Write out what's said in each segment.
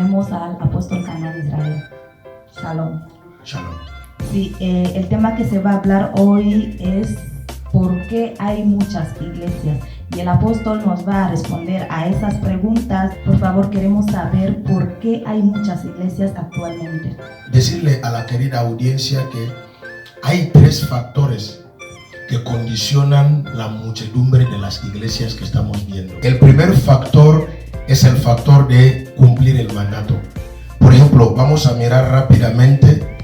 tenemos al apóstol Cana de Israel. Shalom. Shalom. Sí, el tema que se va a hablar hoy es ¿por qué hay muchas iglesias? Y el apóstol nos va a responder a esas preguntas. Por favor, queremos saber por qué hay muchas iglesias actualmente. Decirle a la querida audiencia que hay tres factores que condicionan la muchedumbre de las iglesias que estamos viendo. El primer factor es el factor de cumplir el mandato. Por ejemplo, vamos a mirar rápidamente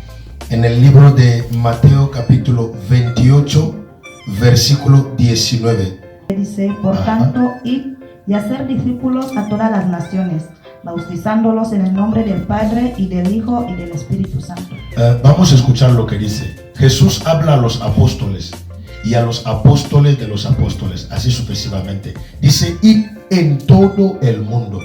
en el libro de Mateo capítulo 28, versículo 19. Dice, por tanto, id y hacer discípulos a todas las naciones, bautizándolos en el nombre del Padre y del Hijo y del Espíritu Santo. Vamos a escuchar lo que dice. Jesús habla a los apóstoles y a los apóstoles de los apóstoles, así sucesivamente. Dice, id en todo el mundo,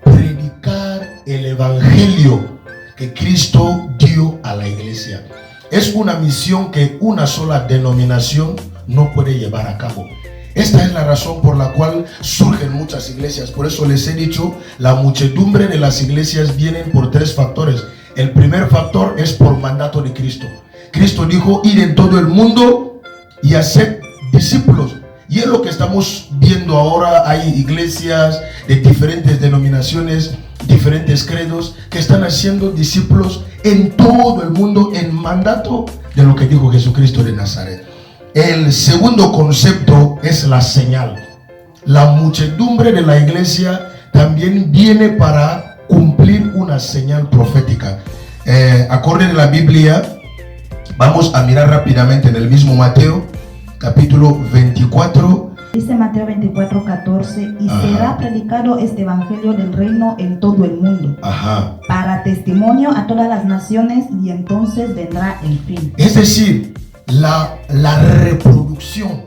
predicar el evangelio que Cristo dio a la iglesia. Es una misión que una sola denominación no puede llevar a cabo. Esta es la razón por la cual surgen muchas iglesias. Por eso les he dicho, la muchedumbre de las iglesias vienen por tres factores. El primer factor es por mandato de Cristo. Cristo dijo, ir en todo el mundo y hacer discípulos. Y es lo que estamos viendo ahora. Hay iglesias de diferentes denominaciones, diferentes credos, que están haciendo discípulos en todo el mundo en mandato de lo que dijo Jesucristo de Nazaret. El segundo concepto es la señal. La muchedumbre de la iglesia también viene para cumplir una señal profética. Acorde a la Biblia, vamos a mirar rápidamente en el mismo Mateo, capítulo 24. Dice Mateo 24, 14, y será predicado este evangelio del reino en todo el mundo, para testimonio a todas las naciones, y entonces vendrá el fin. Es decir, la reproducción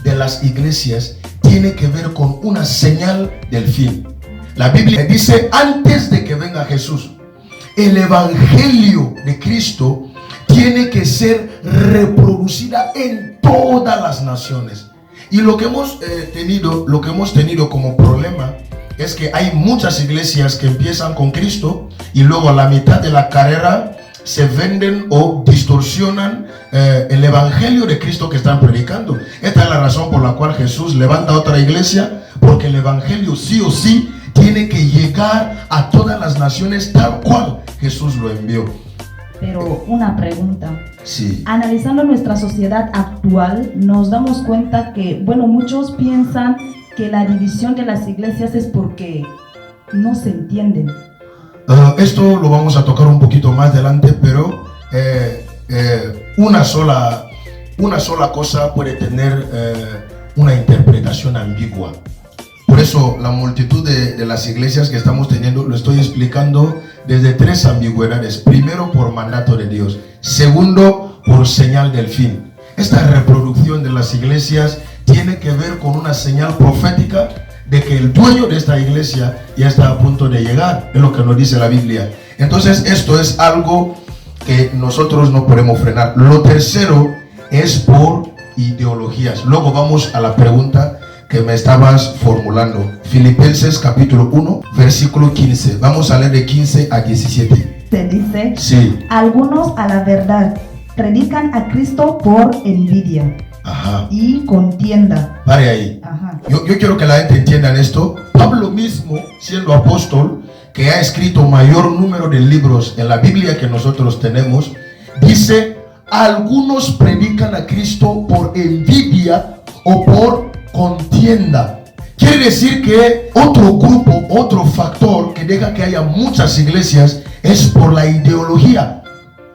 de las iglesias tiene que ver con una señal del fin. La Biblia dice, antes de que venga Jesús, el evangelio de Cristo tiene que ser reproducida en todas las naciones. Y lo que hemos tenido como problema es que hay muchas iglesias que empiezan con Cristo y luego a la mitad de la carrera se venden o distorsionan el evangelio de Cristo que están predicando. Esta es la razón por la cual Jesús levanta otra iglesia, porque el evangelio sí o sí tiene que llegar a todas las naciones tal cual Jesús lo envió. Pero una pregunta. Sí. Analizando nuestra sociedad actual, nos damos cuenta que, muchos piensan que la división de las iglesias es porque no se entienden. Esto lo vamos a tocar un poquito más adelante, pero una sola cosa puede tener una interpretación ambigua. Por eso la multitud de las iglesias que estamos teniendo, lo estoy explicando desde tres ambigüedades. Primero, por mandato de Dios. Segundo, por señal del fin. Esta reproducción de las iglesias tiene que ver con una señal profética de que el dueño de esta iglesia ya está a punto de llegar. Es lo que nos dice la Biblia. Entonces esto es algo que nosotros no podemos frenar. Lo tercero es por ideologías. Luego vamos a la pregunta que me estabas formulando. Filipenses capítulo 1, versículo 15. Vamos a leer de 15 a 17. Se dice, sí. Algunos a la verdad predican a Cristo por envidia y contienda. Pare ahí. Yo quiero que la gente entienda esto. Pablo mismo, siendo apóstol, que ha escrito mayor número de libros en la Biblia que nosotros tenemos, dice, algunos predican a Cristo por envidia o por contienda. Quiere decir que otro grupo, otro factor que deja que haya muchas iglesias es por la ideología.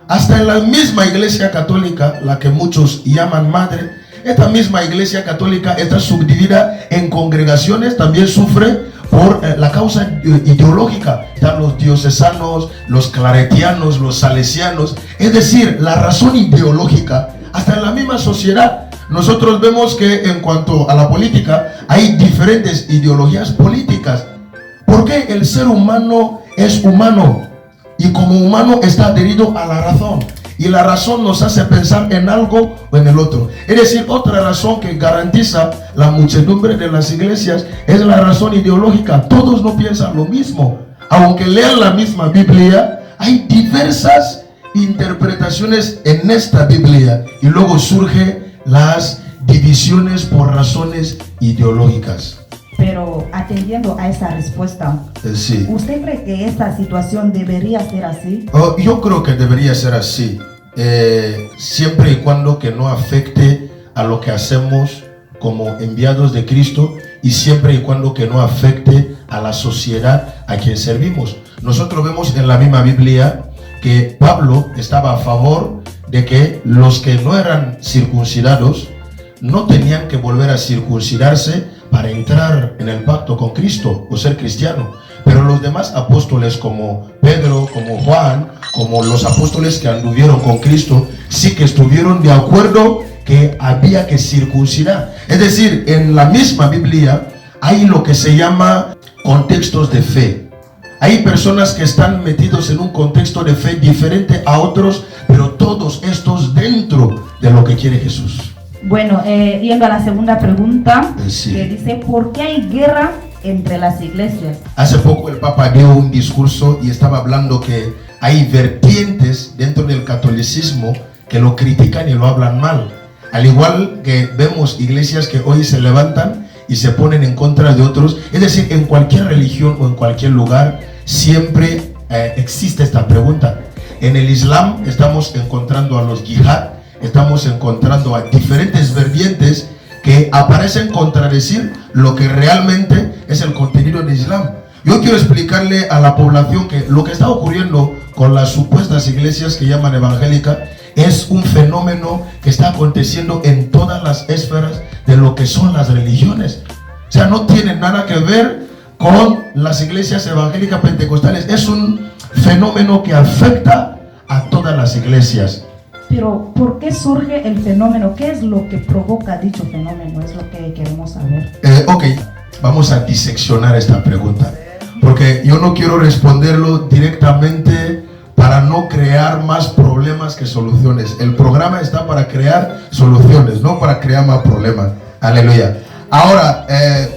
Hasta en la misma iglesia católica, la que muchos llaman madre, esta misma iglesia católica está subdividida en congregaciones, también sufre por la causa ideológica. Están los diocesanos, los claretianos, los salesianos. Es decir, la razón ideológica, hasta en la misma sociedad. Nosotros vemos que en cuanto a la política, hay diferentes ideologías políticas. Porque el ser humano es humano y como humano está adherido a la razón. Y la razón nos hace pensar en algo o en el otro. Es decir, otra razón que garantiza la muchedumbre de las iglesias es la razón ideológica. Todos no piensan lo mismo. aunque lean la misma Biblia, hay diversas interpretaciones en esta Biblia y luego surgen las divisiones por razones ideológicas. Pero atendiendo a esa respuesta, Sí. ¿usted cree que esta situación debería ser así? Yo creo que debería ser así, siempre y cuando que no afecte a lo que hacemos como enviados de Cristo y siempre y cuando que no afecte a la sociedad a quien servimos. Nosotros vemos en la misma Biblia que Pablo estaba a favor de que los que no eran circuncidados no tenían que volver a circuncidarse para entrar en el pacto con Cristo o ser cristiano. Pero los demás apóstoles como Pedro, como Juan, como los apóstoles que anduvieron con Cristo, sí que estuvieron de acuerdo que había que circuncidar. Es decir, en la misma Biblia hay lo que se llama contextos de fe. Hay personas que están metidos en un contexto de fe diferente a otros, pero todos estos dentro de lo que quiere Jesús. Bueno, yendo a la segunda pregunta, Sí. que dice, ¿por qué hay guerra entre las iglesias? Hace poco el Papa dio un discurso y estaba hablando que hay vertientes dentro del catolicismo que lo critican y lo hablan mal. Al igual que vemos iglesias que hoy se levantan y se ponen en contra de otros. Es decir, en cualquier religión o en cualquier lugar siempre existe esta pregunta. En el Islam estamos encontrando a los yihad, estamos encontrando a diferentes vertientes que aparecen contradecir lo que realmente es el contenido del Islam. Yo quiero explicarle a la población que lo que está ocurriendo con las supuestas iglesias que llaman evangélicas es un fenómeno que está aconteciendo en todas las esferas de lo que son las religiones. O sea, no tiene nada que ver con las iglesias evangélicas pentecostales. Es un fenómeno que afecta a todas las iglesias. Pero, ¿por qué surge el fenómeno? ¿Qué es lo que provoca dicho fenómeno? Es lo que queremos saber. Ok, vamos a diseccionar esta pregunta, porque yo no quiero responderlo directamente para no crear más problemas que soluciones. El programa está para crear soluciones, no para crear más problemas. Aleluya. Ahora,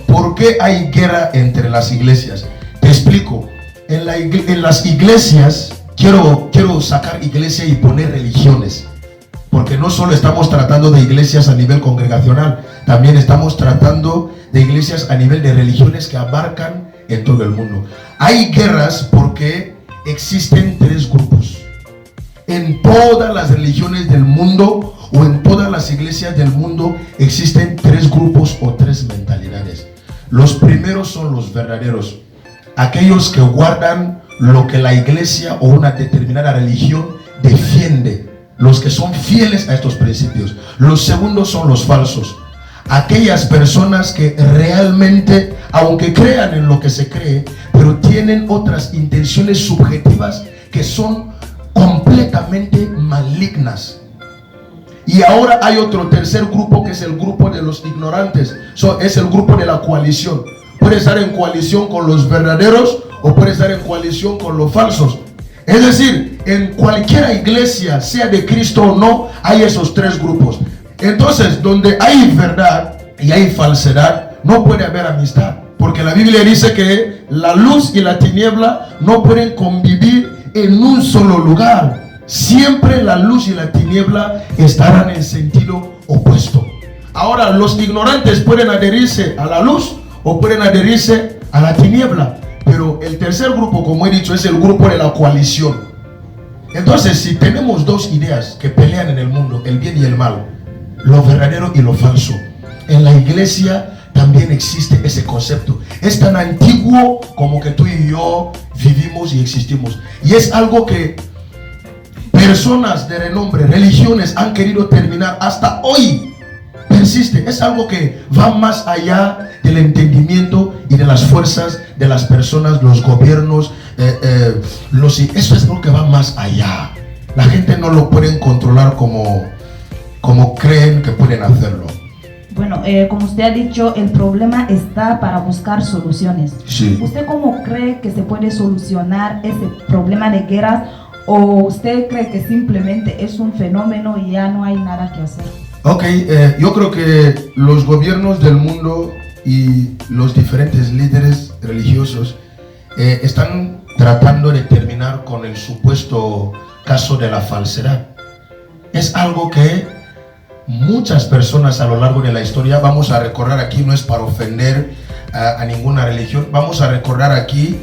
¿por qué hay guerra entre las iglesias? Te explico. En las iglesias, quiero sacar iglesia y poner religiones, porque no solo estamos tratando de iglesias a nivel congregacional, también estamos tratando de iglesias a nivel de religiones que abarcan en todo el mundo. Hay guerras porque existen tres grupos. En todas las religiones del mundo o en todas las iglesias del mundo existen tres grupos o tres mentalidades. Los primeros son los verdaderos, aquellos que guardan lo que la iglesia o una determinada religión defiende, los que son fieles a estos principios. Los segundos son los falsos, aquellas personas que realmente, aunque crean en lo que se cree, pero tienen otras intenciones subjetivas que son completamente malignas. Y ahora hay otro tercer grupo, que es el grupo de los ignorantes. Es el grupo de la coalición. Puede estar en coalición con los verdaderos o puede estar en coalición con los falsos. Es decir, en cualquier iglesia, sea de Cristo o no, hay esos tres grupos. Entonces, donde hay verdad y hay falsedad, no puede haber amistad, porque la Biblia dice que la luz y la tiniebla no pueden convivir en un solo lugar. Siempre la luz y la tiniebla estarán en sentido opuesto. Ahora, los ignorantes pueden adherirse a la luz o pueden adherirse a la tiniebla, pero el tercer grupo, como he dicho, es el grupo de la coalición. Entonces, si tenemos dos ideas que pelean en el mundo, el bien y el mal, lo verdadero y lo falso, en la iglesia también existe ese concepto. Es tan antiguo como que tú y yo vivimos y existimos, y es algo que personas de renombre, religiones han querido terminar. Hasta hoy persiste. Es algo que va más allá del entendimiento y de las fuerzas de las personas, los gobiernos, eso es lo que va más allá. La gente no lo pueden controlar como creen que pueden hacerlo. Bueno, como usted ha dicho, el problema está para buscar soluciones. Sí. ¿Usted cómo cree que se puede solucionar ese problema de guerras? ¿O usted cree que simplemente es un fenómeno y ya no hay nada que hacer? Ok, yo creo que los gobiernos del mundo y los diferentes líderes religiosos están tratando de terminar con el supuesto caso de la falsedad. Es algo que muchas personas a lo largo de la historia, vamos a recordar aquí, no es para ofender a ninguna religión, vamos a recordar aquí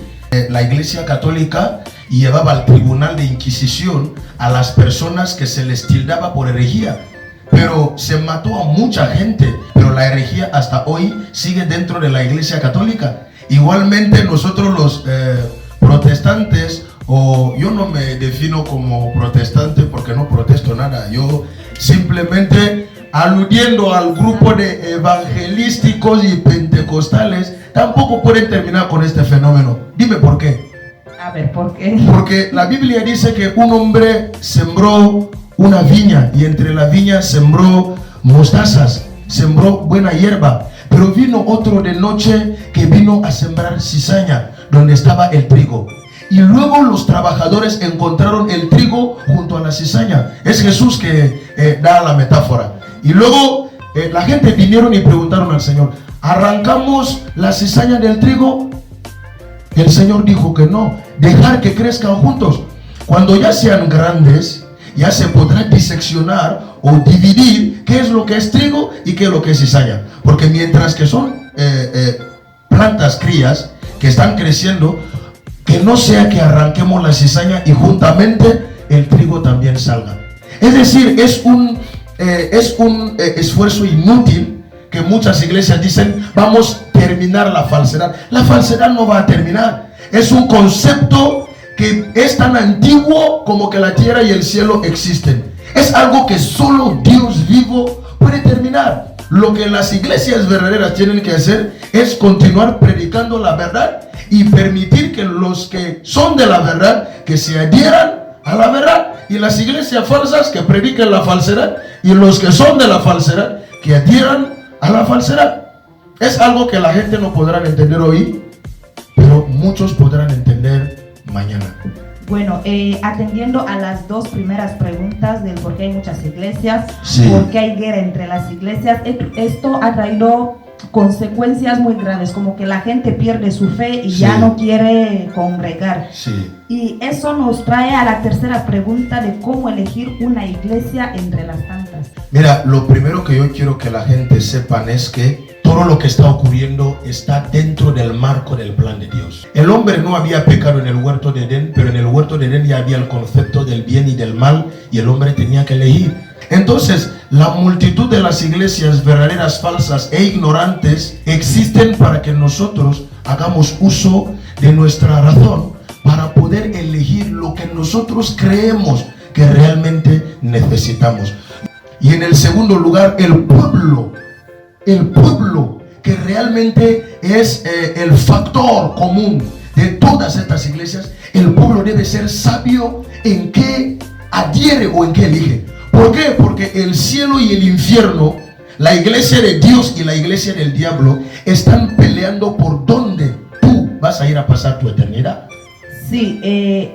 la Iglesia Católica llevaba al tribunal de Inquisición a las personas que se les tildaba por herejía, pero se mató a mucha gente, pero la herejía hasta hoy sigue dentro de la Iglesia Católica. Igualmente nosotros los protestantes, o yo no me defino como protestante porque no protesto nada, yo simplemente aludiendo al grupo de evangelísticos y pentecostales, tampoco pueden terminar con este fenómeno. Dime por qué. A ver, ¿por qué? Porque la Biblia dice que un hombre sembró una viña y entre la viña sembró mostazas, sembró buena hierba, pero vino otro de noche que vino a sembrar cizaña donde estaba el trigo. Y luego los trabajadores encontraron el trigo junto a la cizaña. Es Jesús que da la metáfora. Y luego la gente vinieron y preguntaron al Señor: ¿arrancamos la cizaña del trigo? Y el Señor dijo que no, dejar que crezcan juntos. Cuando ya sean grandes, ya se podrá diseccionar o dividir qué es lo que es trigo y qué es lo que es cizaña. Porque mientras que son plantas, crías, que están creciendo, que no sea que arranquemos la cizaña y juntamente el trigo también salga. Es decir, es un esfuerzo inútil que muchas iglesias dicen: vamos a terminar la falsedad. La falsedad no va a terminar. Es un concepto que es tan antiguo como que la tierra y el cielo existen. Es algo que solo Dios vivo puede terminar. Lo que las iglesias verdaderas tienen que hacer es continuar predicando la verdad y permitir que los que son de la verdad que se adhieran a la verdad, y las iglesias falsas que prediquen la falsedad, y los que son de la falsedad que adhieran a la falsedad. Es algo que la gente no podrá entender hoy, pero muchos podrán entender mañana. Bueno, atendiendo a las dos primeras preguntas del por qué hay muchas iglesias, sí, por qué hay guerra entre las iglesias, esto ha traído consecuencias muy graves, como que la gente pierde su fe y sí, ya no quiere congregar. Sí. Y eso nos trae a la tercera pregunta de cómo elegir una iglesia entre las tantas. Mira, lo primero que yo quiero que la gente sepan es que todo lo que está ocurriendo está dentro del marco del plan de Dios. El hombre no había pecado en el huerto de Edén, pero en el huerto de Edén ya había el concepto del bien y del mal, y el hombre tenía que elegir. Entonces, la multitud de las iglesias verdaderas, falsas e ignorantes existen para que nosotros hagamos uso de nuestra razón para poder elegir lo que nosotros creemos que realmente necesitamos. Y en el segundo lugar, el pueblo que realmente es el factor común de todas estas iglesias. El pueblo debe ser sabio en qué adhiere o en qué elige. ¿Por qué? Porque el cielo y el infierno, la iglesia de Dios y la iglesia del diablo, están peleando por dónde tú vas a ir a pasar tu eternidad. Sí,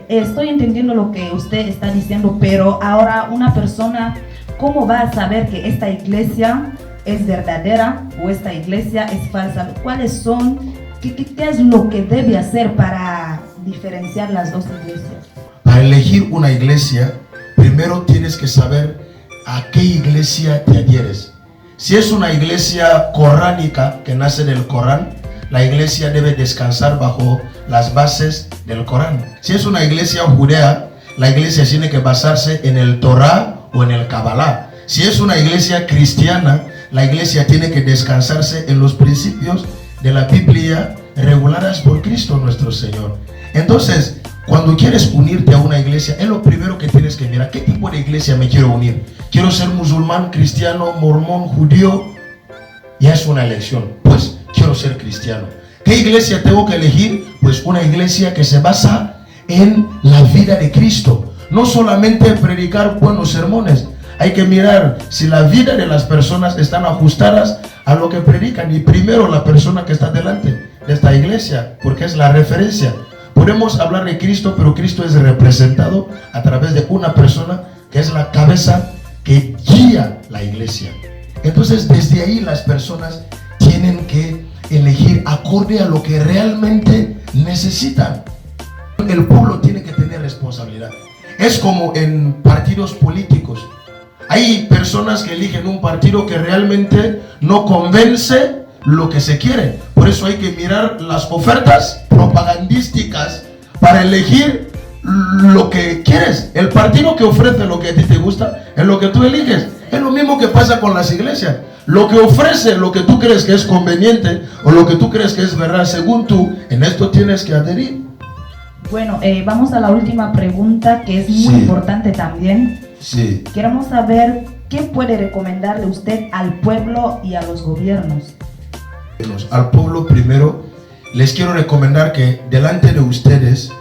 estoy entendiendo lo que usted está diciendo, pero ahora una persona, ¿cómo va a saber que esta iglesia es verdadera o esta iglesia es falsa? ¿Cuáles son, qué es lo que debe hacer para diferenciar las dos iglesias? Para elegir una iglesia, primero tienes que saber a qué iglesia te adhieres. Si es una iglesia coránica que nace del Corán, la iglesia debe descansar bajo las bases del Corán. Si es una iglesia judea, la iglesia tiene que basarse en el Torah o en el Kabbalah. Si es una iglesia cristiana, la iglesia tiene que descansarse en los principios de la Biblia reguladas por Cristo nuestro Señor. Entonces, cuando quieres unirte a una iglesia, es lo primero que tienes que mirar. ¿Qué tipo de iglesia me quiero unir? ¿Quiero ser musulmán, cristiano, mormón, judío? Ya es una elección. Pues quiero ser cristiano. ¿Qué iglesia tengo que elegir? Pues una iglesia que se basa en la vida de Cristo. No solamente predicar buenos sermones. Hay que mirar si la vida de las personas están ajustadas a lo que predican. Y primero la persona que está delante de esta iglesia, porque es la referencia. Podemos hablar de Cristo, pero Cristo es representado a través de una persona que es la cabeza que guía la iglesia. Entonces, desde ahí las personas tienen que elegir acorde a lo que realmente necesitan. el pueblo tiene que tener responsabilidad. Es como en partidos políticos. Hay personas que eligen un partido que realmente no convence lo que se quiere. Por eso hay que mirar las ofertas propagandísticas para elegir lo que quieres. El partido que ofrece lo que a ti te gusta es lo que tú eliges. Es lo mismo que pasa con las iglesias. Lo que ofrece, lo que tú crees que es conveniente o lo que tú crees que es verdad, según tú, en esto tienes que adherir. Bueno, vamos a la última pregunta, que es muy importante también. Sí. Queremos saber qué puede recomendarle usted al pueblo y a los gobiernos. Al pueblo primero les quiero recomendar que delante de ustedes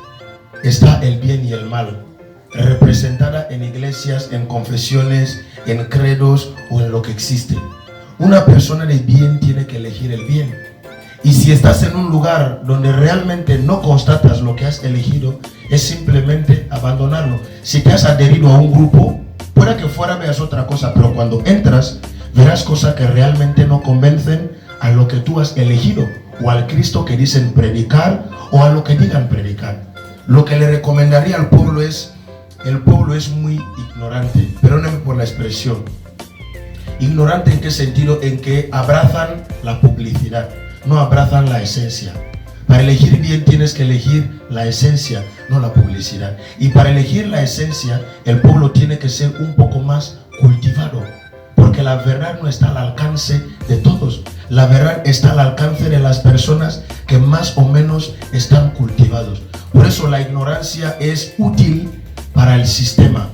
está el bien y el mal, representada en iglesias, en confesiones, en credos o en lo que existe. Una persona de bien tiene que elegir el bien. Y si estás en un lugar donde realmente no constatas lo que has elegido, es simplemente abandonarlo. Si te has adherido a un grupo, puede que fuera veas otra cosa, pero cuando entras, verás cosas que realmente no convencen a lo que tú has elegido, o al Cristo que dicen predicar, o a lo que digan predicar. Lo que le recomendaría al pueblo es, el pueblo es muy ignorante, perdónenme por la expresión. ¿Ignorante en qué sentido? En que abrazan la publicidad, no abrazan la esencia. Para elegir bien tienes que elegir la esencia, no la publicidad. Y para elegir la esencia, el pueblo tiene que ser un poco más cultivado, porque la verdad no está al alcance de todos. La verdad está al alcance de las personas que más o menos están cultivados. Por eso la ignorancia es útil para el sistema,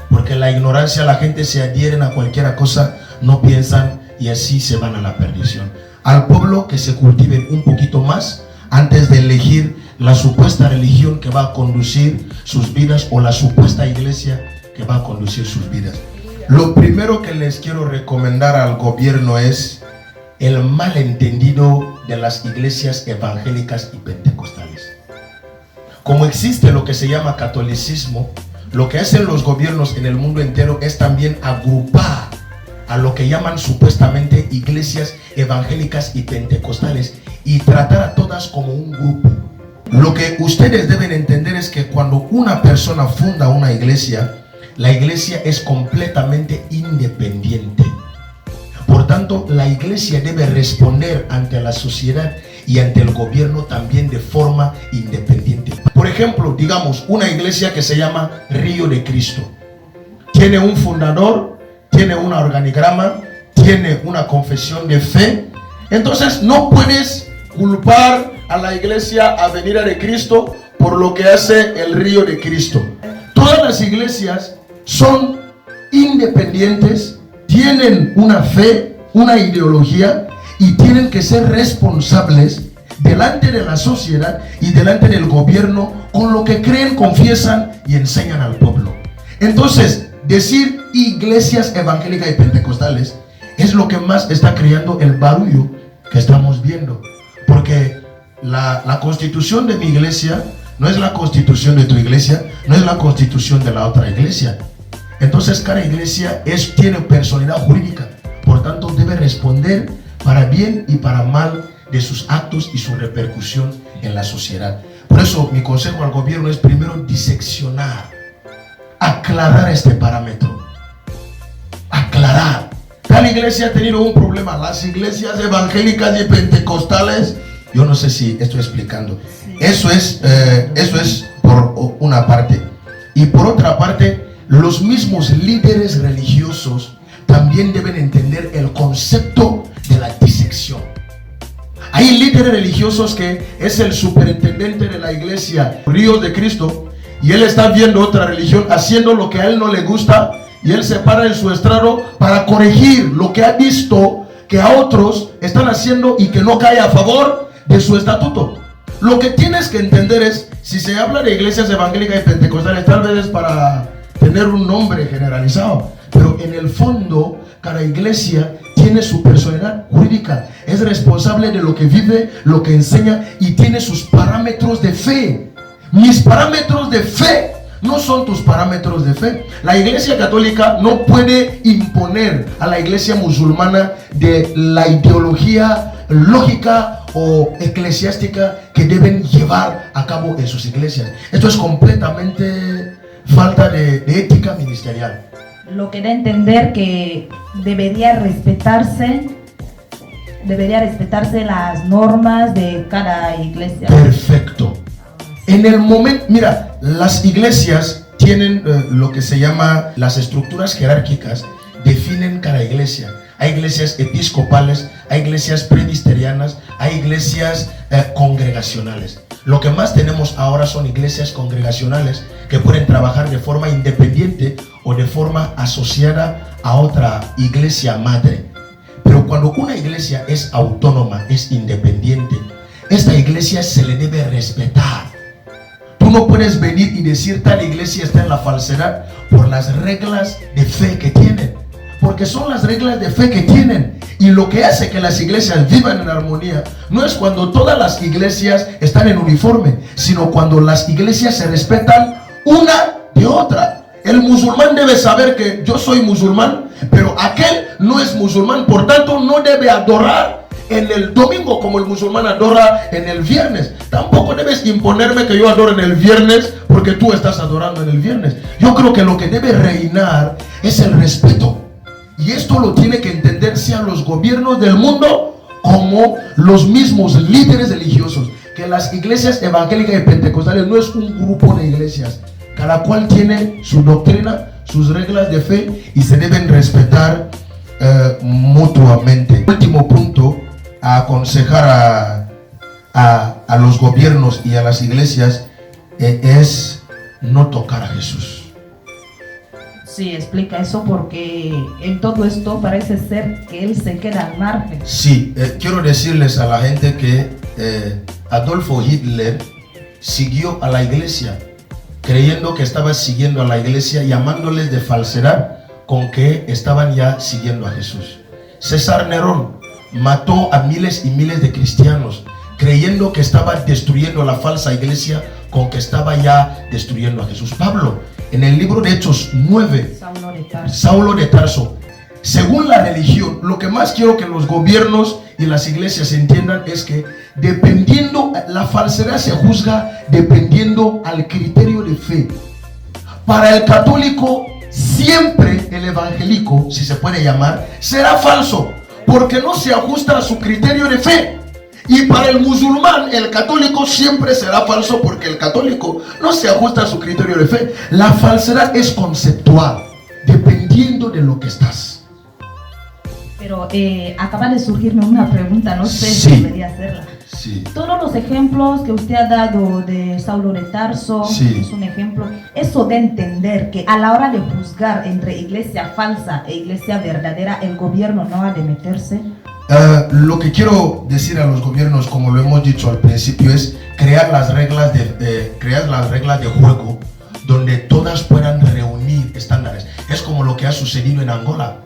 porque la ignorancia, la gente se adhieren a cualquier cosa, no piensan y así se van a la perdición. Al pueblo que se cultiven un poquito más antes de elegir la supuesta religión que va a conducir sus vidas o la supuesta iglesia que va a conducir sus vidas. Lo primero que les quiero recomendar al gobierno es el malentendido de las iglesias evangélicas y pentecostales. Como existe lo que se llama catolicismo, lo que hacen los gobiernos en el mundo entero es también agrupar a lo que llaman supuestamente iglesias evangélicas y pentecostales y tratar a todas como un grupo. Lo que ustedes deben entender es que cuando una persona funda una iglesia, la iglesia es completamente independiente. Por tanto, la iglesia debe responder ante la sociedad y ante el gobierno también de forma independiente. Por ejemplo, digamos, una iglesia que se llama Río de Cristo. Tiene un fundador, tiene un organigrama, tiene una confesión de fe. Entonces, no puedes culpar a la iglesia Avenida de Cristo por lo que hace el Río de Cristo. Todas las iglesias son independientes, tienen una fe, una ideología y tienen que ser responsables delante de la sociedad y delante del gobierno con lo que creen, confiesan y enseñan al pueblo. Entonces, decir iglesias evangélicas y pentecostales es lo que más está creando el barullo que estamos viendo, porque la constitución de mi iglesia no es la constitución de tu iglesia, no es la constitución de la otra iglesia. Entonces cada iglesia tiene personalidad jurídica, por tanto debe responder para bien y para mal de sus actos y su repercusión en la sociedad. Por eso mi consejo al gobierno es primero diseccionar, aclarar este parámetro, aclarar. Tal iglesia ha tenido un problema, las iglesias evangélicas y pentecostales, yo no sé si estoy explicando. Eso es por una parte. Y por otra parte, los mismos líderes religiosos también deben entender el concepto de la disección. Hay líderes religiosos que es el superintendente de la iglesia Río de Cristo y él está viendo otra religión haciendo lo que a él no le gusta y él se para en su estrado para corregir lo que ha visto que a otros están haciendo y que no cae a favor de su estatuto. Lo que tienes que entender es, si se habla de iglesias evangélicas y pentecostales, tal vez es para tener un nombre generalizado, pero en el fondo cada iglesia tiene su personalidad jurídica, es responsable de lo que vive, lo que enseña y tiene sus parámetros de fe. Mis parámetros de fe no son tus parámetros de fe. La iglesia católica no puede imponer a la iglesia musulmana de la ideología lógica o eclesiástica que deben llevar a cabo en sus iglesias. Esto es completamente falta de ética ministerial. Lo que da a entender que debería respetarse las normas de cada iglesia. Perfecto. En el momento, mira, las iglesias tienen lo que se llama las estructuras jerárquicas, definen cada iglesia. Hay iglesias episcopales, hay iglesias presbiterianas, hay iglesias congregacionales. Lo que más tenemos ahora son iglesias congregacionales que pueden trabajar de forma independiente o de forma asociada a otra iglesia madre. Pero cuando una iglesia es autónoma, es independiente, esta iglesia se le debe respetar. Tú no puedes venir y decir tal iglesia está en la falsedad por las reglas de fe que tienen. Porque son las reglas de fe que tienen. Y lo que hace que las iglesias vivan en armonía no es cuando todas las iglesias están en uniforme, sino cuando las iglesias se respetan una de otra. El musulmán debe saber que yo soy musulmán, pero aquel no es musulmán, por tanto no debe adorar en el domingo como el musulmán adora en el viernes. Tampoco debes imponerme que yo adoro en el viernes porque tú estás adorando en el viernes. Yo creo que lo que debe reinar es el respeto. Y esto lo tiene que entender sean los gobiernos del mundo como los mismos líderes religiosos. Que las iglesias evangélicas y pentecostales no es un grupo de iglesias. Cada cual tiene su doctrina, sus reglas de fe y se deben respetar mutuamente. Último punto, a aconsejar a los gobiernos y a las iglesias es no tocar a Jesús. Sí, explica eso porque en todo esto parece ser que él se queda al margen. Sí, quiero decirles a la gente que Adolfo Hitler siguió a la iglesia, creyendo que estaba siguiendo a la iglesia, llamándoles de falsedad con que estaban ya siguiendo a Jesús. César Nerón mató a miles y miles de cristianos, creyendo que estaba destruyendo la falsa iglesia con que estaba ya destruyendo a Jesús. Pablo, en el libro de Hechos 9, Saulo de Tarso, según la religión, lo que más quiero que los gobiernos y las iglesias entiendan es que dependiendo, la falsedad se juzga dependiendo al criterio de fe. Para el católico, siempre el evangélico, si se puede llamar, será falso, porque no se ajusta a su criterio de fe. Y para el musulmán, el católico siempre será falso porque el católico no se ajusta a su criterio de fe. La falsedad es conceptual, dependiendo de lo que estás. Pero acaba de surgirme una pregunta, no sé si debería hacerla. Sí. Todos los ejemplos que usted ha dado de Saulo de Tarso, es un ejemplo. Eso de entender que a la hora de juzgar entre iglesia falsa e iglesia verdadera, el gobierno no ha de meterse. Lo que quiero decir a los gobiernos, como lo hemos dicho al principio, es crear las reglas de juego donde todas puedan reunir estándares. Es como lo que ha sucedido en Angola.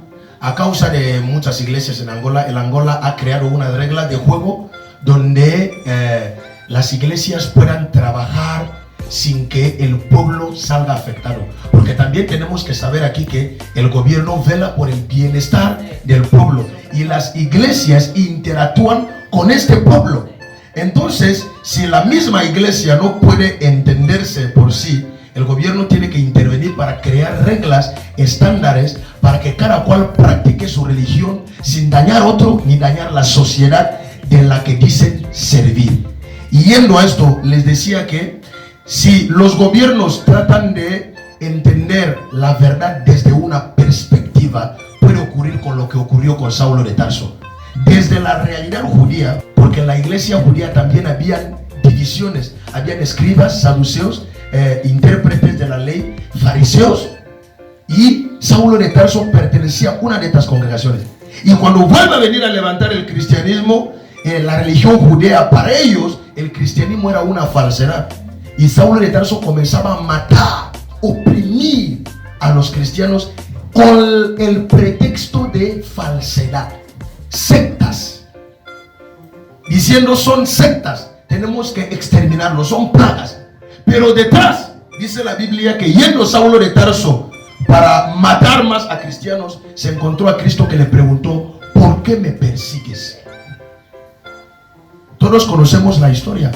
A causa de muchas iglesias en Angola, el Angola ha creado unas reglas de juego donde las iglesias puedan trabajar sin que el pueblo salga afectado. Porque también tenemos que saber aquí que el gobierno vela por el bienestar del pueblo y las iglesias interactúan con este pueblo. Entonces, si la misma iglesia no puede entenderse por sí, el gobierno tiene que intervenir para crear reglas, estándares, para que cada cual practique su religión sin dañar a otro ni dañar la sociedad de la que dicen servir. Y yendo a esto, les decía que si los gobiernos tratan de entender la verdad desde una perspectiva, puede ocurrir con lo que ocurrió con Saulo de Tarso. Desde la realidad judía, porque en la iglesia judía también habían divisiones, habían escribas, saduceos, intérpretes de la ley, fariseos, y Saulo de Tarso pertenecía a una de estas congregaciones. Y cuando vuelve a venir a levantar el cristianismo, la religión judía, para ellos el cristianismo era una falsedad. Y Saulo de Tarso comenzaba a matar, oprimir a los cristianos con el pretexto de falsedad. Sectas. Diciendo son sectas, tenemos que exterminarlos, son plagas. Pero detrás, dice la Biblia, que yendo Saulo de Tarso para matar más a cristianos, se encontró a Cristo que le preguntó: ¿por qué me persigues? Todos conocemos la historia.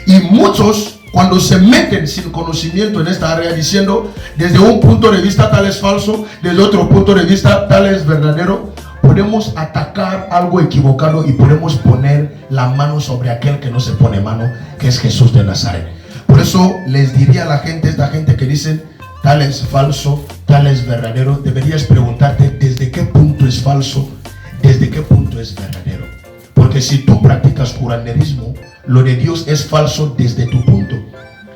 Y muchos, cuando se meten sin conocimiento en esta área, diciendo desde un punto de vista tal es falso, desde otro punto de vista tal es verdadero, podemos atacar algo equivocado y podemos poner la mano sobre aquel que no se pone mano, que es Jesús de Nazaret. Por eso les diría a la gente, esta gente que dicen tal es falso, tal es verdadero, deberías preguntarte desde qué punto es falso, desde qué punto es verdadero. Porque si tú practicas curanderismo, lo de Dios es falso desde tu punto.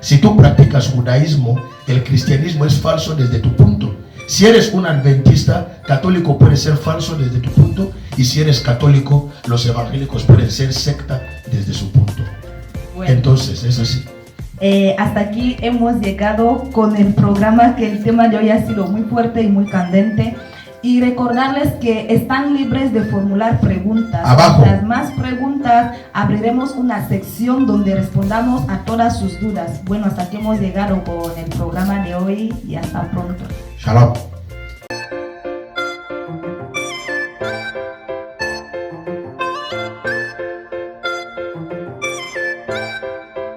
Si tú practicas judaísmo, el cristianismo es falso desde tu punto. Si eres un adventista, católico puede ser falso desde tu punto, y si eres católico, los evangélicos pueden ser secta desde su punto. Bueno, entonces es así. Hasta aquí hemos llegado con el programa, que el tema de hoy ha sido muy fuerte y muy candente. Y recordarles que están libres de formular preguntas. Abajo. Las más preguntas, abriremos una sección donde respondamos a todas sus dudas. Bueno, hasta aquí hemos llegado con el programa de hoy y hasta pronto. Shalom.